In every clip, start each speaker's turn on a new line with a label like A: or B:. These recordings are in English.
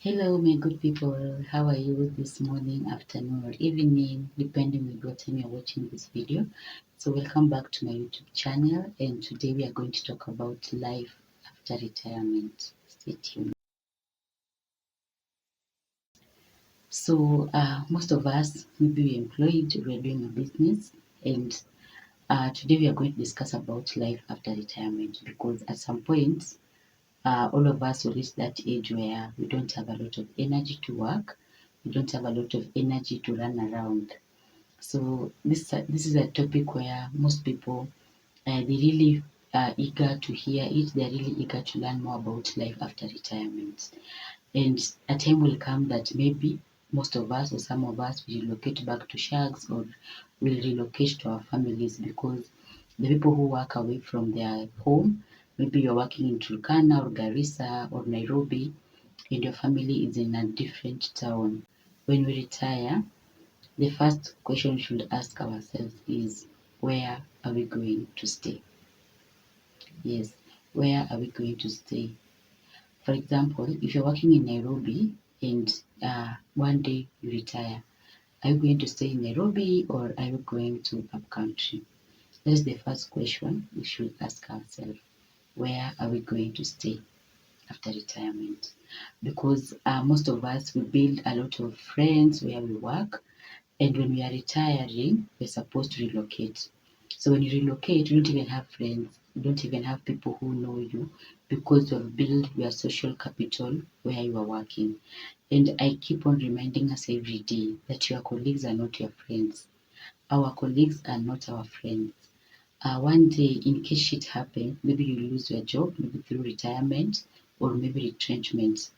A: Hello, my good people. How are you this morning, afternoon, or evening, depending on what time you're watching this video? So, welcome back to my YouTube channel. And today we are going to talk about life after retirement. Stay tuned. So, most of us, maybe we're employed, we're doing a business, and today we are going to discuss about life after retirement because at some point, all of us will reach that age where we don't have a lot of energy to work, we don't have a lot of energy to run around. So this is a topic where most people they really are eager to hear it. They're really eager to learn more about life after retirement. And a time will come that maybe most of us or some of us will relocate back to shags or will relocate to our families because the people who work away from their home, maybe you're working in Turkana or Garissa or Nairobi, and your family is in a different town. When we retire, the first question we should ask ourselves is where are we going to stay? Yes, where are we going to stay? For example, if you're working in Nairobi and one day you retire, are you going to stay in Nairobi or are you going to up country? That is the first question we should ask ourselves. Where are we going to stay after retirement? Because most of us we build a lot of friends where we work, and when we are retiring, we're supposed to relocate. So when you relocate, you don't even have friends, you don't even have people who know you because you have built your social capital where you are working. And I keep on reminding us every day that your colleagues are not your friends. Our colleagues are not our friends. One day, in case shit happens, maybe you lose your job, maybe through retirement or maybe retrenchment.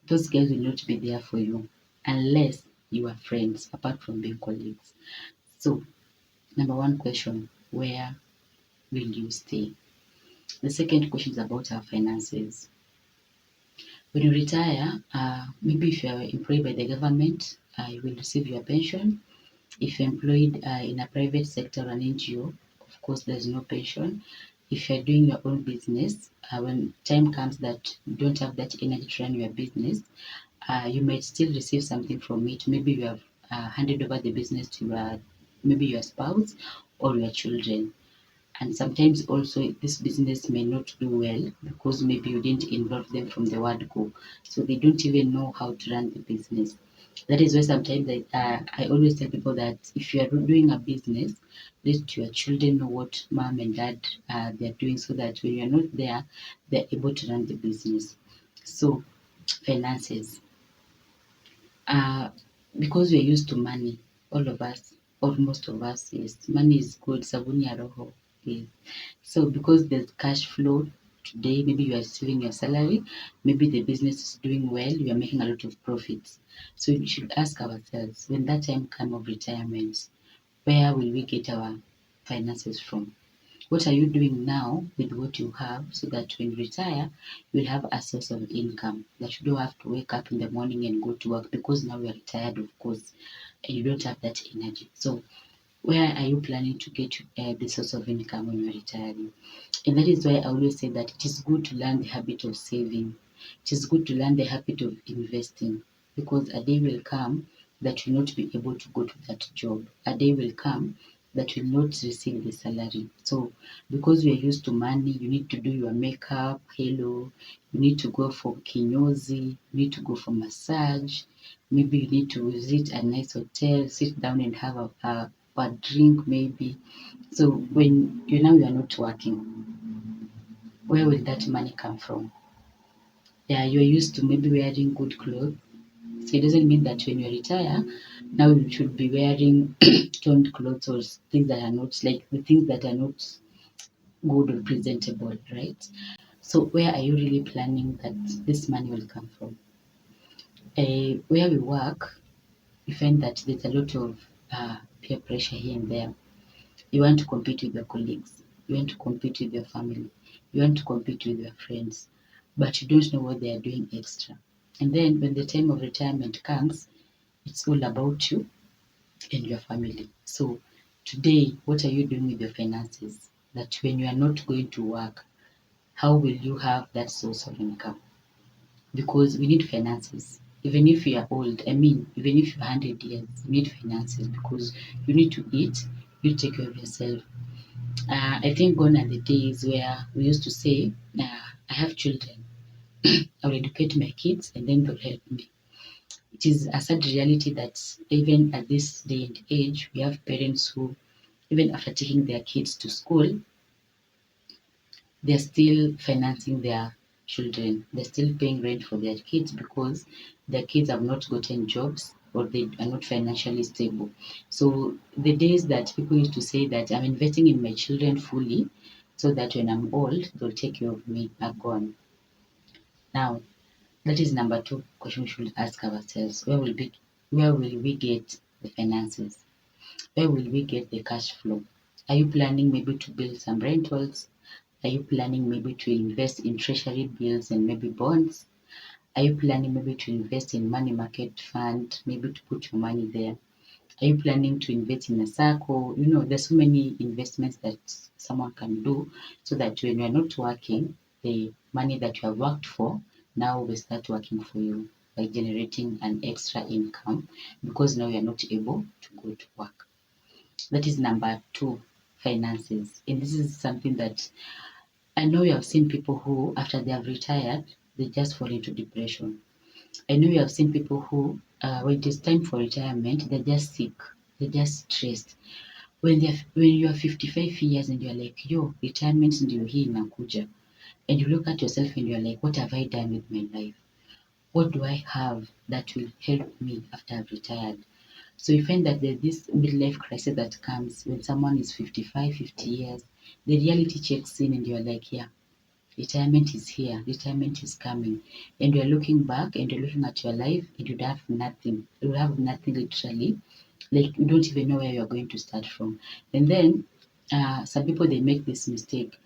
A: Those guys will not be there for you unless you are friends, apart from being colleagues. So, number one question, where will you stay? The second question is about our finances. When you retire, maybe if you are employed by the government, you will receive your pension. If you're employed in a private sector or an NGO, of course, there's no pension. If you're doing your own business, when time comes that you don't have that energy to run your business, you might still receive something from it. Maybe you have handed over the business to maybe your spouse or your children. And sometimes also this business may not do well because maybe you didn't involve them from the word go. So they don't even know how to run the business. That is why sometimes I always tell people that if you are doing a business, let your children know what mom and dad they're doing so that when you're not there, they're able to run the business. So finances. Uh, because we're used to money, all of us, or most of us, yes, money is good, sabuni ya roho. Yes. So because there's cash flow today, maybe you are receiving your salary, maybe the business is doing well, you are making a lot of profits. So we should ask ourselves, when that time comes of retirement, where will we get our finances from? What are you doing now with what you have so that when you retire, you'll have a source of income that you don't have to wake up in the morning and go to work because now you're retired, of course, and you don't have that energy. So, where are you planning to get the source of income when you're retiring? And that is why I always say that it is good to learn the habit of saving. It is good to learn the habit of investing because a day will come that you'll not be able to go to that job. A day will come that you'll not receive the salary. So, because we are used to money, you need to do your makeup, hello, you need to go for kinyozi, you need to go for massage, maybe you need to visit a nice hotel, sit down and have a drink, maybe. So, when you are not working, where will that money come from? Yeah, you're used to maybe wearing good clothes. So it doesn't mean that when you retire, now you should be wearing toned clothes or things that are not like the things that are not good or presentable, right? So where are you really planning that this money will come from? Where we work, you find that there's a lot of peer pressure here and there. You want to compete with your colleagues. You want to compete with your family. You want to compete with your friends, but you don't know what they are doing extra. And then when the time of retirement comes, it's all about you and your family. So today, what are you doing with your finances? That when you are not going to work, how will you have that source of income? Because we need finances. even if you are old, I mean, even if you're 100 years, you need finances because you need to eat, you take care of yourself. I think gone are the days where we used to say, I have children, I will educate my kids and then they'll help me. It is a sad reality that even at this day and age, we have parents who, even after taking their kids to school, they're still financing their children. They're still paying rent for their kids because their kids have not gotten jobs or they are not financially stable. So the days that people used to say that I'm investing in my children fully so that when I'm old, they'll take care of me are gone. Now, that is number two question we should ask ourselves. Where will we get the finances? Where will we get the cash flow? Are you planning maybe to build some rentals? Are you planning maybe to invest in treasury bills and maybe bonds? Are you planning maybe to invest in money market fund, maybe to put your money there? Are you planning to invest in a circle? There's so many investments that someone can do so that when you're not working, the money that you have worked for now will start working for you by generating an extra income because now you're not able to go to work. That is number two, finances. And this is something that I know you have seen people who, after they have retired, they just fall into depression. I know you have seen people who, when it is time for retirement, they're just sick, they're just stressed. When you are 55 years and you're like, yo, retirement ndio hii inakuja, and you look at yourself and you're like, what have I done with my life? What do I have that will help me after I've retired? So you find that there's this midlife crisis that comes when someone is 55, 50 years. The reality checks in and you're like, yeah, retirement is here, retirement is coming. And you're looking back and you're looking at your life and you'd have nothing. You have nothing literally. Like you don't even know where you're going to start from. And then some people they make this mistake.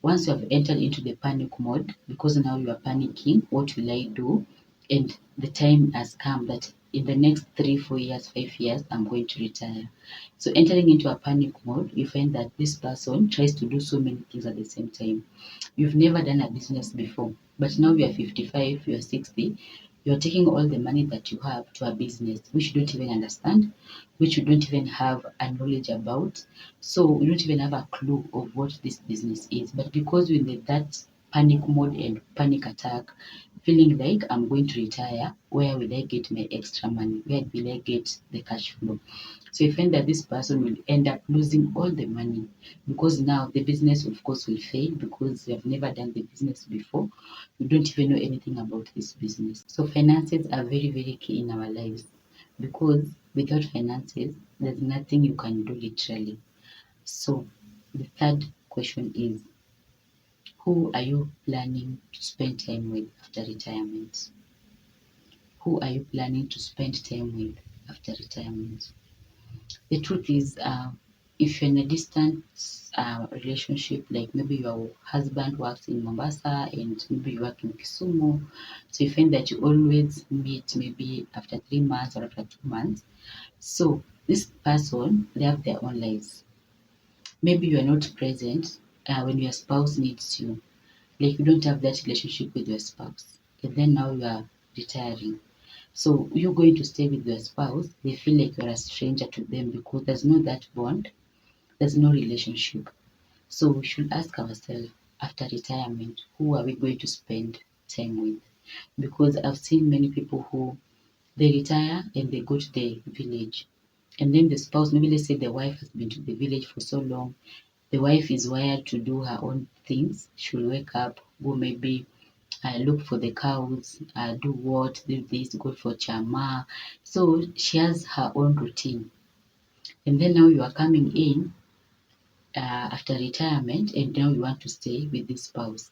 A: Once you have entered into the panic mode, because now you are panicking, what will I do? And the time has come that in the next 3, 4 years, 5 years, I'm going to retire. So entering into a panic mode, you find that this person tries to do so many things at the same time. You've never done a business before, but now you're 55, you're 60, you're taking all the money that you have to a business which you don't even understand, which you don't even have a knowledge about. So you don't even have a clue of what this business is. But because you're in that panic mode and panic attack, feeling like I'm going to retire, where will I get my extra money? Where will I get the cash flow? So you find that this person will end up losing all the money because now the business, of course, will fail because you have never done the business before. You don't even know anything about this business. So finances are very, very key in our lives because without finances, there's nothing you can do literally. So the third question is, who are you planning to spend time with after retirement? Who are you planning to spend time with after retirement? The truth is, if you're in a distant relationship, like maybe your husband works in Mombasa and maybe you work in Kisumu, so you find that you always meet maybe after 3 months or after 2 months. So this person, they have their own lives. Maybe you are not present when your spouse needs you. Like you don't have that relationship with your spouse. And then now you are retiring. So you're going to stay with your spouse, they feel like you're a stranger to them because there's no that bond, there's no relationship. So we should ask ourselves after retirement, who are we going to spend time with? Because I've seen many people who they retire and they go to the village. And then the spouse, maybe let's say the wife has been to the village for so long, the wife is wired to do her own things. She'll wake up, go maybe look for the cows, do what, do this, go for chama. So she has her own routine. And then now you are coming in after retirement and now you want to stay with this spouse.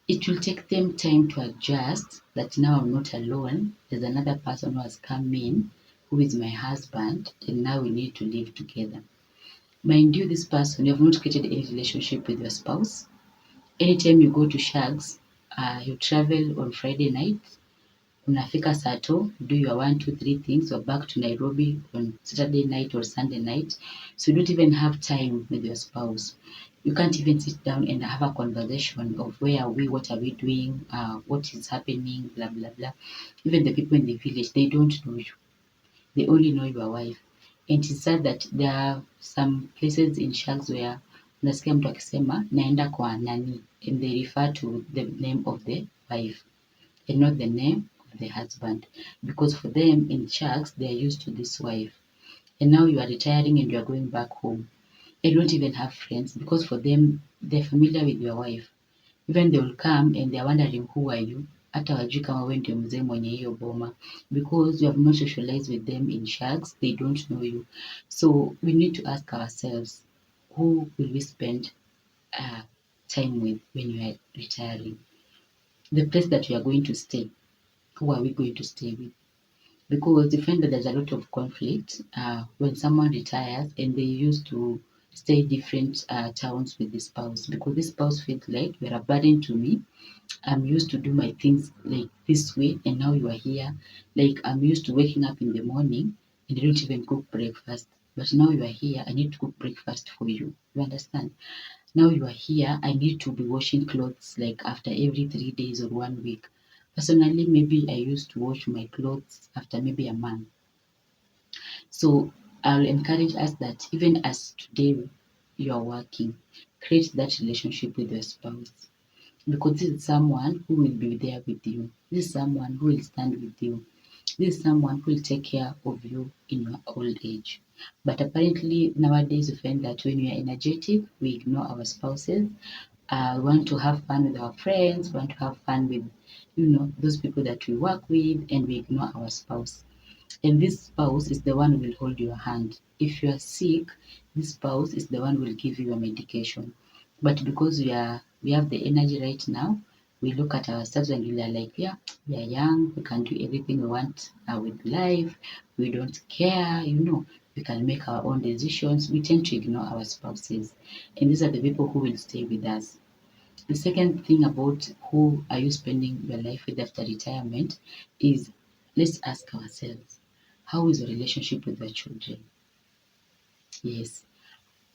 A: It will take them time to adjust that now I'm not alone. There's another person who has come in who is my husband and now we need to live together. Mind you, this person, you have not created any relationship with your spouse. Anytime you go to shags, you travel on Friday night, unafika Sato, do your 1, 2, 3 things, you're back to Nairobi on Saturday night or Sunday night. So you don't even have time with your spouse. You can't even sit down and have a conversation of where are we, what are we doing, what is happening, blah blah blah. Even the people in the village, they don't know you. They only know your wife. And it's sad that there are some places in Shags where unasikia mtu akisema naenda kwa nani, and they refer to the name of the wife and not the name of the husband, because for them in Shags they are used to this wife, and now you are retiring and you are going back home. They don't even have friends because for them they're familiar with your wife. Even they will come and they're wondering who are you, hata wajui kama wewe ndio mzee mwenye hiyo boma, because you have not socialized with them in Shags, they don't know you. So we need to ask ourselves, who will we spend uh, time with when you are retiring? The place that you are going to stay, who are we going to stay with? Because you find that there's a lot of conflict when someone retires and they used to stay different towns with the spouse, because the spouse feels like you're a burden to me. I'm used to do my things like this way, and now you are here. Like I'm used to waking up in the morning and I don't even cook breakfast, but now you are here. I need to cook breakfast for you. You understand? Now you are here. I need to be washing clothes like after every 3 days or 1 week. Personally, maybe I used to wash my clothes after maybe a month. So I'll encourage us that even as today you are working, create that relationship with your spouse, because this is someone who will be there with you. This is someone who will stand with you. This is someone who will take care of you in your old age. But apparently nowadays we find that when we are energetic, we ignore our spouses. We want to have fun with our friends, we want to have fun with, those people that we work with, and we ignore our spouse. And this spouse is the one who will hold your hand. If you are sick, this spouse is the one who will give you your medication. But because we have the energy right now, we look at ourselves and we are like, yeah, we are young, we can do everything we want with life, we don't care, we can make our own decisions. We tend to ignore our spouses. And these are the people who will stay with us. The second thing about who are you spending your life with after retirement is, let's ask ourselves, how is your relationship with your children? Yes,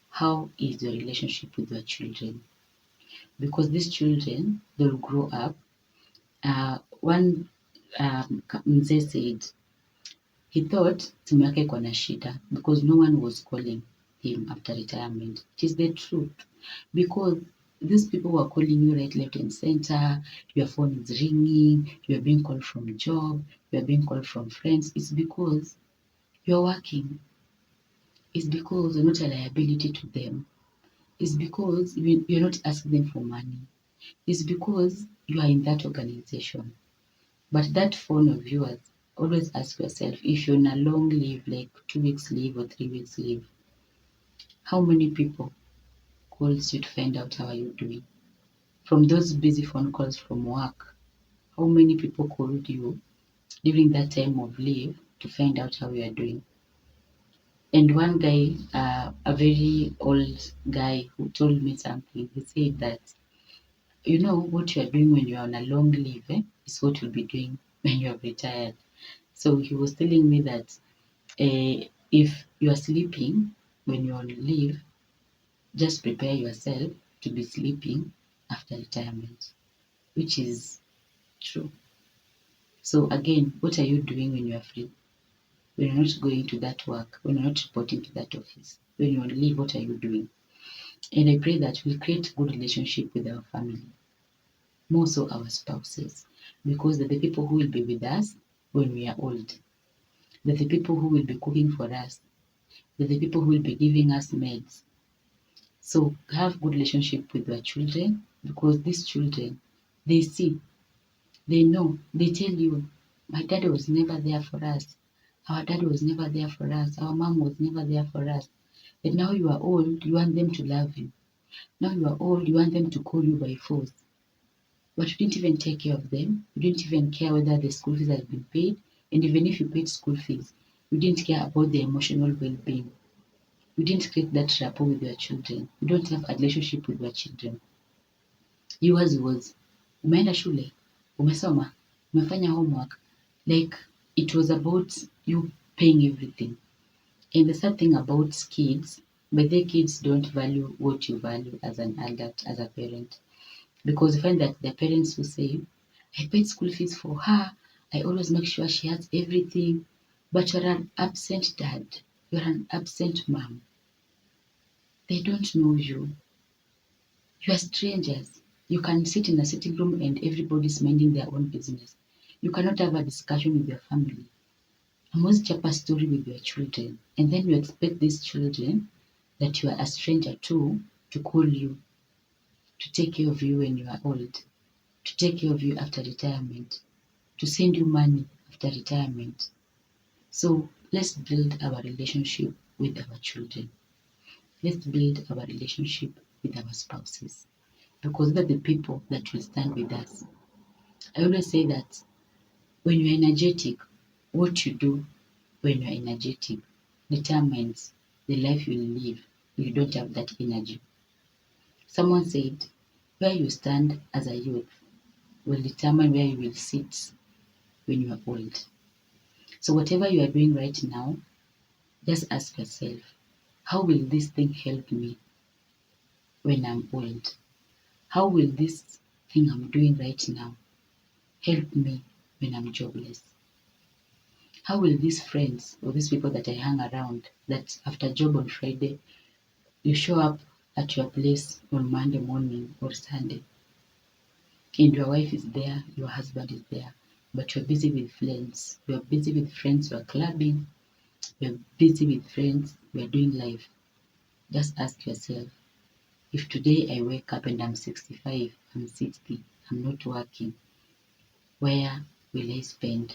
A: how is your relationship with your children? Because these children, they will grow up. One mzee said he thought simu yake iko na shida because no one was calling him after retirement. It is the truth, because these people were calling you right, left, and center. Your phone is ringing. You are being called from job. You are being called from friends. It's because you're working. It's because you're not a liability to them. It's because you're not asking them for money. It's because you are in that organization. But that phone of yours, always ask yourself, if you're on a long leave, like 2 weeks leave or 3 weeks leave, how many people calls you to find out how are you doing? From those busy phone calls from work, how many people called you during that time of leave to find out how you are doing? And one guy, a very old guy who told me something, he said that, what you are doing when you are on a long leave is what you'll be doing when you are retired. So he was telling me that if you are sleeping when you're on leave, just prepare yourself to be sleeping after retirement, which is true. So again, what are you doing when you are free? When you're not going to that work, when you're not reporting to that office, when you're on leave, what are you doing? And I pray that we'll create good relationship with our family, more so our spouses, because they're the people who will be with us when we are old. They're the people who will be cooking for us. They're the people who will be giving us meds. So have good relationship with your children, because these children, they see, they know, they tell you, my dad was never there for us. Our dad was never there for us. Our mom was never there for us. And now you are old, you want them to love you. Now you are old, you want them to call you by force. But you didn't even take care of them. You didn't even care whether the school fees has been paid. And even if you paid school fees, you didn't care about their emotional well-being. You didn't create that rapport with your children. You don't have a relationship with your children. Yours was, umeenda shule, umesoma, umefanya homework, Like it was about you paying everything. And the sad thing about kids, but their kids don't value what you value as an adult, as a parent. Because you find that the parents will say, I paid school fees for her. I always make sure she has everything. But you're an absent dad. You're an absent mom. They don't know you. You are strangers. You can sit in a sitting room and everybody's minding their own business. You cannot have a discussion with your family. You must chap a story with your children. And then you expect these children that you are a stranger to call you, to take care of you when you are old, to take care of you after retirement, to send you money after retirement. So let's build our relationship with our children. Let's build our relationship with our spouses because they're the people that will stand with us. I always say that when you're energetic, what you do when you're energetic determines the life you live if you don't have that energy. Someone said, where you stand as a youth will determine where you will sit when you are old. So, whatever you are doing right now, just ask yourself, how will this thing help me when I'm old? How will this thing I'm doing right now help me when I'm jobless? How will these friends or these people that I hang around that after job on Friday, you show up at your place on Monday morning or Sunday and your wife is there, your husband is there, but you're busy with friends. You're busy with friends, you're clubbing, you're busy with friends, you're doing life. Just ask yourself, if today I wake up and I'm 65, I'm 60, I'm not working, where will I spend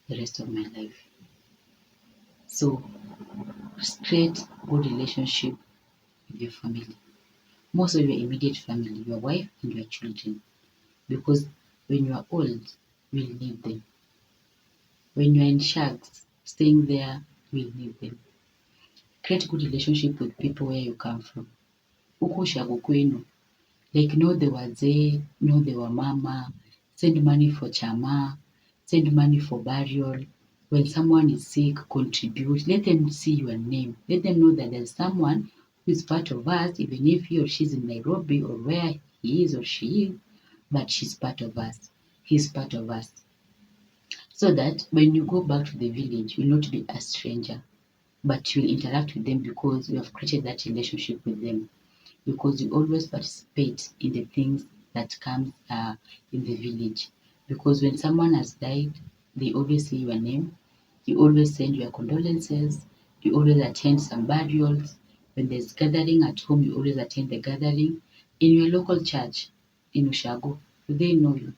A: the rest of my life? So create good relationship with your family. Most of your immediate family, your wife and your children. Because when you are old, you'll need them. When you're in shags, staying there, you'll need them. Create good relationship with people where you come from. Huku ushago kwenu, like know the wazee, know the wamama, send money for chama, send money for burial. When someone is sick, contribute. Let them see your name. Let them know that there's someone who is part of us, even if he or she's in Nairobi or where he is or she is, but she's part of us. He's part of us. So that when you go back to the village, you'll not be a stranger, but you'll interact with them because you have created that relationship with them because you always participate in the things that comes in the village. Because when someone has died, they always say your name. You always send your condolences. You always attend some burials. When there's gathering at home, you always attend the gathering. In your local church in Ushago, do they know you?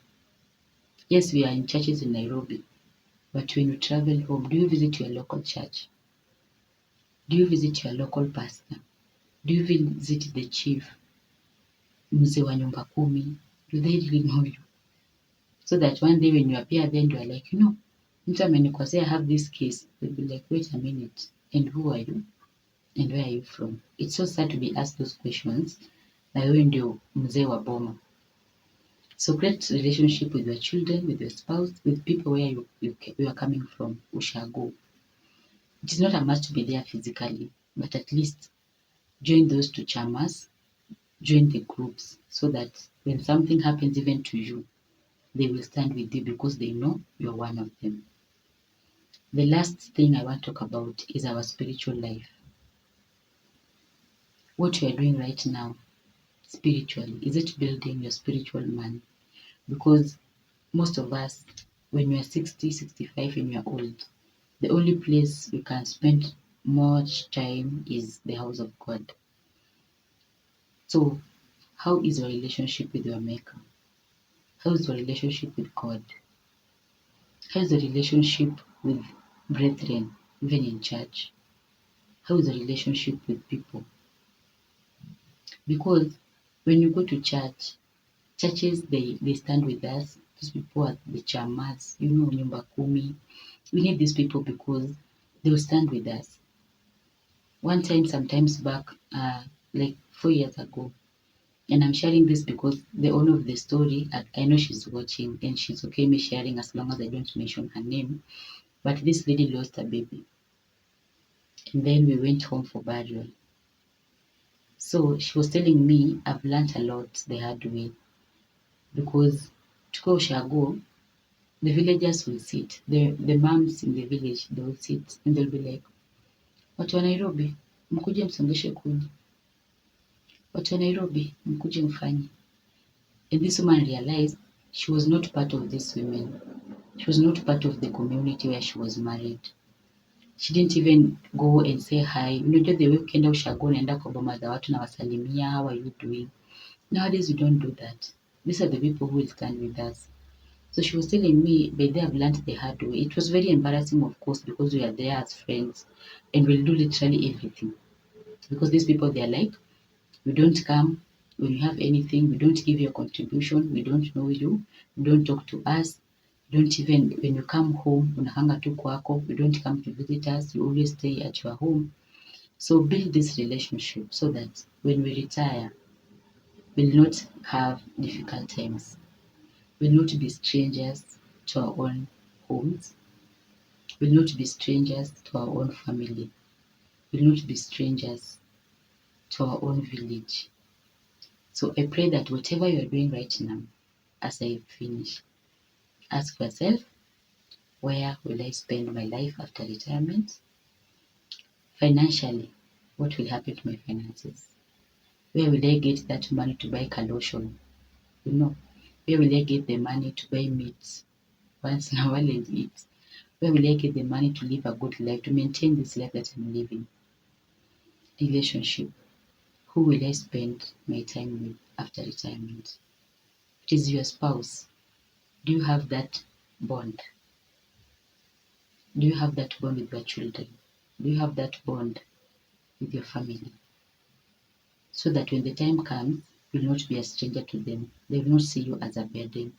A: Yes, we are in churches in Nairobi, but when you travel home, do you visit your local church? Do you visit your local pastor? Do you visit the chief? Mzee wa nyumba kumi, do they really know you? So that one day when you appear there and you are like, mtu amenikosea, I have this case. They'll be like, wait a minute, and who are you? And where are you from? It's so sad to be asked those questions na wewe ndio mzee wa boma. So create relationship with your children, with your spouse, with people where you are coming from, ushago. It is not a must to be there physically, but at least join those two chamas, join the groups so that when something happens even to you, they will stand with you because they know you're one of them. The last thing I want to talk about is our spiritual life. What you are doing right now, spiritually, is it building your spiritual man? Because most of us, when we are 60, 65, and we are old, the only place we can spend much time is the house of God. So, how is your relationship with your Maker? How is your relationship with God? How is the relationship with brethren, even in church? How is the relationship with people? Because when you go to church, churches they stand with us. These people are the chamas, nyumba kumi. We need these people because they will stand with us. One time, sometimes back, like 4 years ago, And I'm sharing this because the owner of the story, I know she's watching and she's okay me sharing as long as I don't mention her name. But this lady lost her baby. And then we went home for burial. So she was telling me I've learned a lot the hard way because to go Shago, the villagers will sit. The moms in the village, they will sit and they'll be like, watu wa Nairobi, mkuje msongeshe kuni. Watu wa Nairobi, mkuje mfanye. And this woman realized she was not part of these women. She was not part of the community where she was married. She didn't even go and say hi. Unajua the way ukienda ushago unaenda kwa boma za watu na wasalimia, how are you doing? Nowadays we don't do that. These are the people who will stand with us. So she was telling me, but they have learned the hard way. It was very embarrassing, of course, because we are there as friends and we'll do literally everything. Because these people, they are like, we don't come when you have anything, we don't give you a contribution, we don't know you, you don't talk to us, you don't even, when you come home, unahanga tu kwako, you don't come to visit us, you always stay at your home. So build this relationship so that when we retire, we'll not have difficult times. We'll not be strangers to our own homes. We'll not be strangers to our own family. We'll not be strangers to our own village. So I pray that whatever you're doing right now, as I finish, ask yourself, where will I spend my life after retirement? Financially, what will happen to my finances? Where will I get that money to buy car lotion? You know, where will I get the money to buy meat once in a while and eat? Where will I get the money to live a good life, to maintain this life that I'm living? Relationship. Who will I spend my time with after retirement? It is your spouse. Do you have that bond? Do you have that bond with your children? Do you have that bond with your family? So that when the time comes, you will not be a stranger to them. They will not see you as a burden.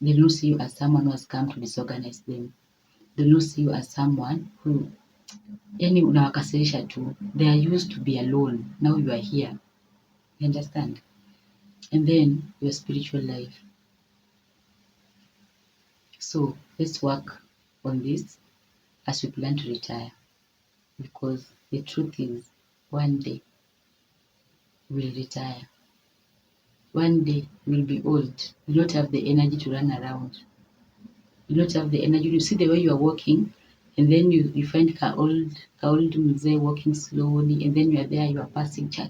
A: They will not see you as someone who has come to disorganize them. They will not see you as someone who, yani unawakasirisha tu. They are used to be alone. Now you are here. You understand? And then your spiritual life. So let's work on this as we plan to retire. Because the truth is, one day we'll retire. One day we'll be old. You'll not have the energy to run around. You'll not have the energy. You see the way you are walking, and then you find ka old mzee walking slowly, and then you are there, you are passing cha.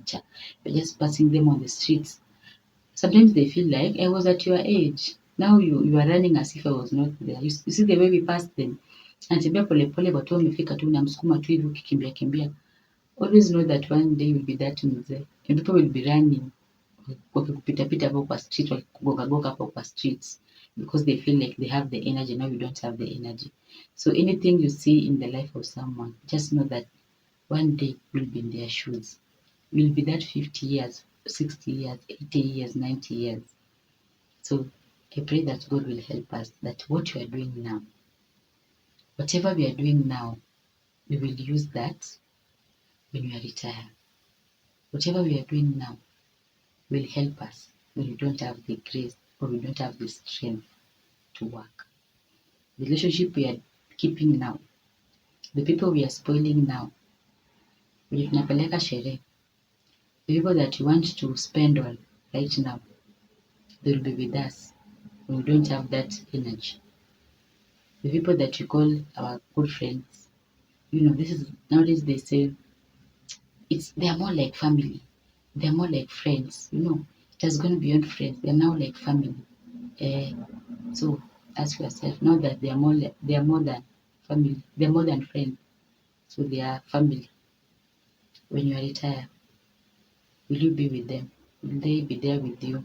A: You're just passing them on the streets. Sometimes they feel like I was at your age. Now you are running as if I was not there. You see the way we pass them. Anatembea polepole, watu wamefika tu, unamsukuma tu hivi ukikimbia kimbia. Always know that one day you'll be that mzee. And people will be running wakikupitapita hapo kwa street, wakikugongagonga hapo kwa streets because they feel like they have the energy. Now you don't have the energy. So anything you see in the life of someone, just know that one day you'll be in their shoes. You'll be that 50 years, 60 years, 80 years, 90 years. So I pray that God will help us, that what you are doing now, whatever we are doing now, we will use that when we are retired. Whatever we are doing now will help us when we don't have the grace or we don't have the strength to work. The relationship we are keeping now, the people we are spoiling now, wenye tunapeleka sherehe, the people that you want to spend on right now, they will be with us when we don't have that energy. The people that we call our good friends, this is nowadays they say they are more like family. They are more like friends. It has gone beyond friends. They are now like family. Uh, so ask yourself now that they are more than family. They are more than friends. So they are family. When you retire, will you be with them? Will they be there with you?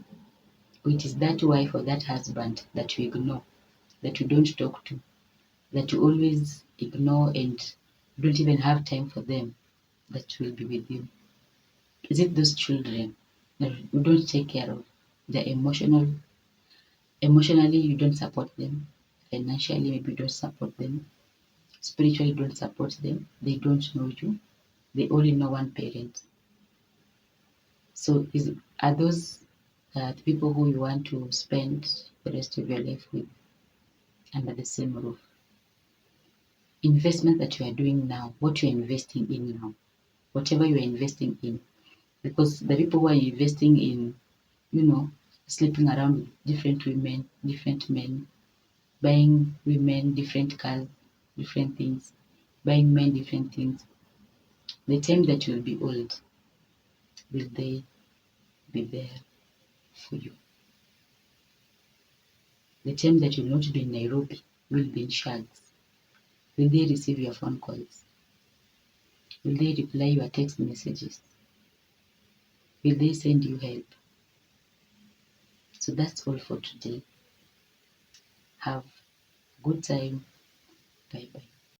A: Or it is that wife or that husband that you ignore, that you don't talk to, that you always ignore and don't even have time for them, that will be with you? Is it those children that you don't take care of? They're emotionally you don't support them, financially maybe you don't support them, spiritually you don't support them, they don't know you, they only know one parent. So are those the people who you want to spend the rest of your life with under the same roof? Investment that you are doing now, what you are investing in now, whatever you are investing in, because the people who are investing in, sleeping around with different women, different men, buying women different cars, different things, buying men different things, the time that you'll be old, will they be there for you? The time that you'll not be in Nairobi, will be in Shags. Will they receive your phone calls? Will they reply your text messages? Will they send you help? So that's all for today. Have a good time. Bye bye.